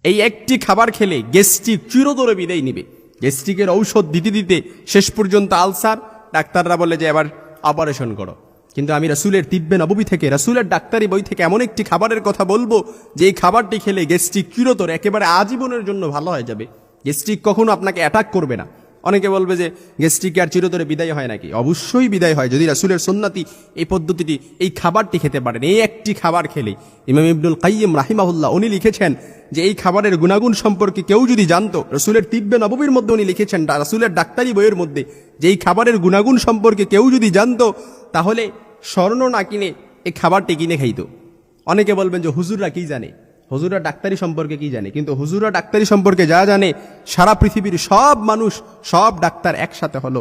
এই একটি খাবার খেলে গ্যাস্ট্রিক চিরতরে বিদায় নিবে। গ্যাস্ট্রিকের ঔষধ দিতে দিতে শেষ পর্যন্ত আলসার, ডাক্তাররা বলে যে এবার অপারেশন করো। কিন্তু আমি রাসূলের তিব্বে নববী থেকে, রাসূলের ডাক্তারি বই থেকে এমন একটি খাবারের কথা বলবো যে এই খাবারটি খেলে গ্যাস্ট্রিক চিরতরে একেবারে আজীবনের জন্য ভালো হয়ে যাবে। গ্যাস্ট্রিক কখনো আপনাকে অ্যাটাক করবে না। অনেকে বলবে যে গ্যাস্ট্রিক আর চিরতরে বিদায় হয় নাকি? অবশ্যই বিদায় হয় যদি রাসূলের সুন্নতি এই পদ্ধতিটি, এই খাবারটি খেতে পারেন। এই একটি খাবার খেলে ইমাম ইবনুল কাইয়িম রাহিমাহুল্লাহ উনি লিখেছেন যে এই খাবারের গুণাগুণ সম্পর্কে কেউ যদি জানতো, রাসূলের তিব্বে নববীর মধ্যে উনি লিখেছেন, রাসূলের ডাক্তারি বইয়ের মধ্যে, যে এই খাবারের গুণাগুণ সম্পর্কে কেউ যদি জানতো তাহলে স্বর্ণ না কিনে এই খাবারটি কিনে খাইতো। অনেকে বলবেন যে হুজুররা কি জানে, হুজুররা ডাক্তারি সম্পর্কে কি জানে? কিন্তু হুজুররা ডাক্তারি সম্পর্কে যা জানে সারা পৃথিবীর সব মানুষ, সব ডাক্তার একসাথে হলো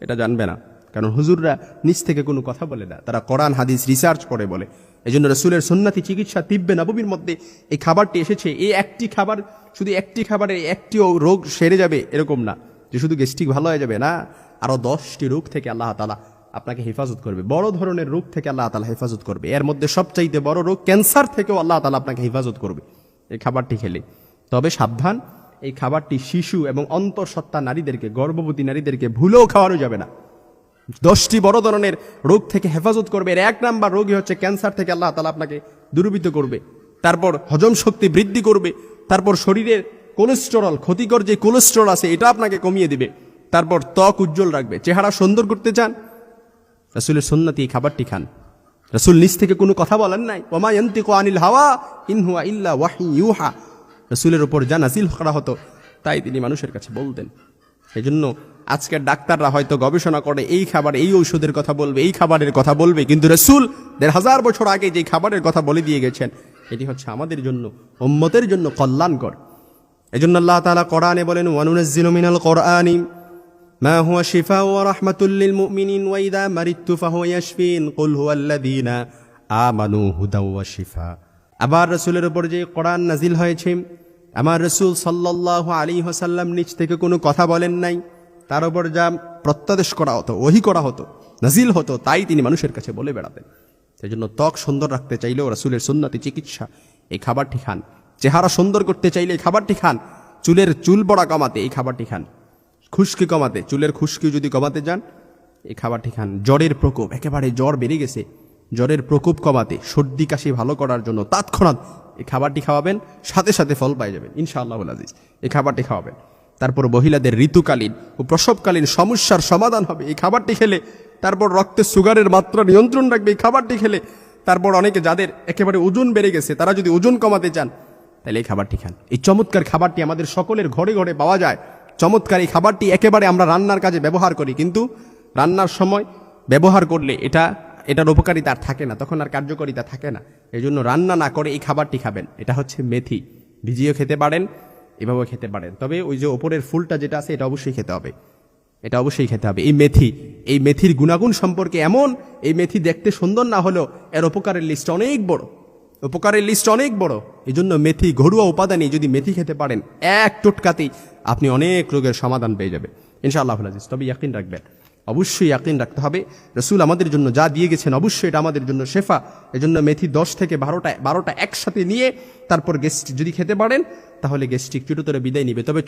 এটা জানবে না। কারণ হুজুররা নিজ থেকে কোনো কথা বলে না, তারা কোরআন হাদিস রিসার্চ করে বলে। এই জন্য রাসূলের সুন্নতি চিকিৎসা তিব্বে নববীর মধ্যে এই খাবারটি এসেছে। এই একটি খাবার, শুধু একটি খাবারে একটিও রোগ সেরে যাবে এরকম না, যে শুধু গ্যাস্ট্রিক ভালো হয়ে যাবে না, আরো 10টি রোগ থেকে আল্লাহ তাআলা আপনাকে হেফাজত করবে। বড় ধরনের রোগ থেকে আল্লাহ তাআলা হেফাজত করবে। এর মধ্যে সবচাইতে বড় রোগ ক্যান্সার থেকেও আল্লাহ তাআলা আপনাকে হেফাজত করবে এই খাবারটি খেলে। তবে সাবধান, এই খাবারটি শিশু এবং অন্তঃসত্ত্বা নারীদেরকে, গর্ভবতী নারীদেরকে ভুলেও খাওয়ানো যাবে না। 10টি বড় ধরনের রোগ থেকে হেফাজত করবে। এর 1 নাম্বার রোগই হচ্ছে ক্যান্সার থেকে আল্লাহ তাআলা আপনাকে দূরীভূত করবে। তারপর হজম শক্তি বৃদ্ধি করবে। তারপর শরীরের কোলেস্টেরল, ক্ষতিকর যে কোলেস্টেরল আছে এটা আপনাকে কমিয়ে দিবে। তারপর ত্বক উজ্জ্বল রাখবে। চেহারা সুন্দর করতে চান, রাসূলের সুন্নতি এই খাবারটি খান। রাসূল নিজ থেকে কোনো কথা বলেন নাই, ওমা ইয়ানতিকু আনিল হাওয়া ইন হুয়া ইল্লা ওয়াহয়ুন ইউহা। রাসূলের উপর যা নাযিল করা হতো তাই তিনি মানুষের কাছে বলতেন। এই জন্য আজকের ডাক্তাররা হয়তো গবেষণা করে এই খাবার, এই ঔষধের কথা বলবে, এই খাবারের কথা বলবে, কিন্তু রাসূল ১৫০০ বছর আগে যে খাবারের কথা বলে দিয়ে গেছেন এটি হচ্ছে আমাদের জন্য, উম্মতের জন্য কল্যাণকর। এজন্য আল্লাহ তাআলা কোরআনে বলেন, ওয়ানুনাজ্জিলু মিনাল কোরআনি মা হুয়া শিফাউ ওয়া রাহমাতুল লিল মুমিনিন ওয়া ইযা মারিদতু ফাহুয়া ইয়াশফিন কুল হুয়াল্লাযীনা আমানু হুদাও ওয়া শিফা। আবার রাসূলের উপর যে কোরআন নাজিল হয়েছে, আমার রাসূল সাল্লাল্লাহু আলাইহি ওয়াসাল্লাম নিজ থেকে কোনো কথা বলেন নাই, তার উপর যা প্রত্যাদেশ করা হতো, ওহী করা হতো, নাজিল হতো, তাই তিনি মানুষের কাছে বলে বেড়াতেন। সেজন্য ত্বক সুন্দর রাখতে চাইলেও রাসূলের সুন্নতি চিকিৎসা এই খাবারটি খান। চেহারা সুন্দর করতে চাইলে এই খাবারটি খান। চুল বড়া কমাতে এই খাবারটি খান। খুশকি কমাতে, চুলের খুশকি যদি কমাতে যান এই খাবারটি খান। জ্বরের প্রকোপ, একেবারে জ্বর বেড়ে গেছে, জ্বরের প্রকোপ কমাতে, সর্দি কাশি ভালো করার জন্য তৎক্ষণাৎ এই খাবারটি খাওয়াবেন, সাথে সাথে ফল পাই যাবেন ইনশাআল্লাহুল আজিজ। এই খাবারটি খাওয়াবেন। তারপর মহিলাদের ঋতুকালীন ও প্রসবকালীন সমস্যার সমাধান হবে এই খাবারটি খেলে। তারপর রক্তে সুগারের মাত্রা নিয়ন্ত্রণ রাখবে এই খাবারটি খেলে। তারপর অনেকে যাদের একেবারে ওজন বেড়ে গেছে, তারা যদি ওজন কমাতে চান তাহলে এই খাবারটি খান। এই চমৎকার খাবারটি আমাদের সকলের ঘরে ঘরে পাওয়া যায়। চমৎকার এই খাবারটি একেবারে আমরা রান্নার কাজে ব্যবহার করি, কিন্তু রান্নার সময় ব্যবহার করলে এটার উপকারিতা আর থাকে না, তখন আর কার্যকারিতা থাকে না। এই জন্য রান্না না করে এই খাবারটি খাবেন। এটা হচ্ছে মেথি, ভিজিয়েও খেতে পারেন, এভাবেও খেতে পারেন। তবে ওই যে ওপরের ফুলটা যেটা আছে এটা অবশ্যই খেতে হবে, এটা অবশ্যই খেতে হবে। এই মেথির গুণাগুণ সম্পর্কে এমন, এই মেথি দেখতে সুন্দর না হলেও এর উপকারের লিস্ট অনেক বড়, উপকারের লিস্ট অনেক বড়। এই জন্য মেথি, ঘরোয়া উপাদানে যদি মেথি খেতে পারেন, এক টোটকাতেই আপনি অনেক রোগের সমাধান পেয়ে যাবেন ইনশাআল্লাহুল আজিজ। তবে ইয়াকিন রাখবেন, অবশ্যই ইয়াকিন রাখতে হবে, রাসূল আমাদের জন্য যা দিয়ে গেছেন অবশ্যই এটা আমাদের জন্য শেফা। এজন্য মেথি 10 থেকে 12টা একসাথে নিয়ে তারপর গ্যাস্ট্রিক যদি খেতে পারেন তাহলে গ্যাস্ট্রিক চিরতরে বিদায় নিবে। তবে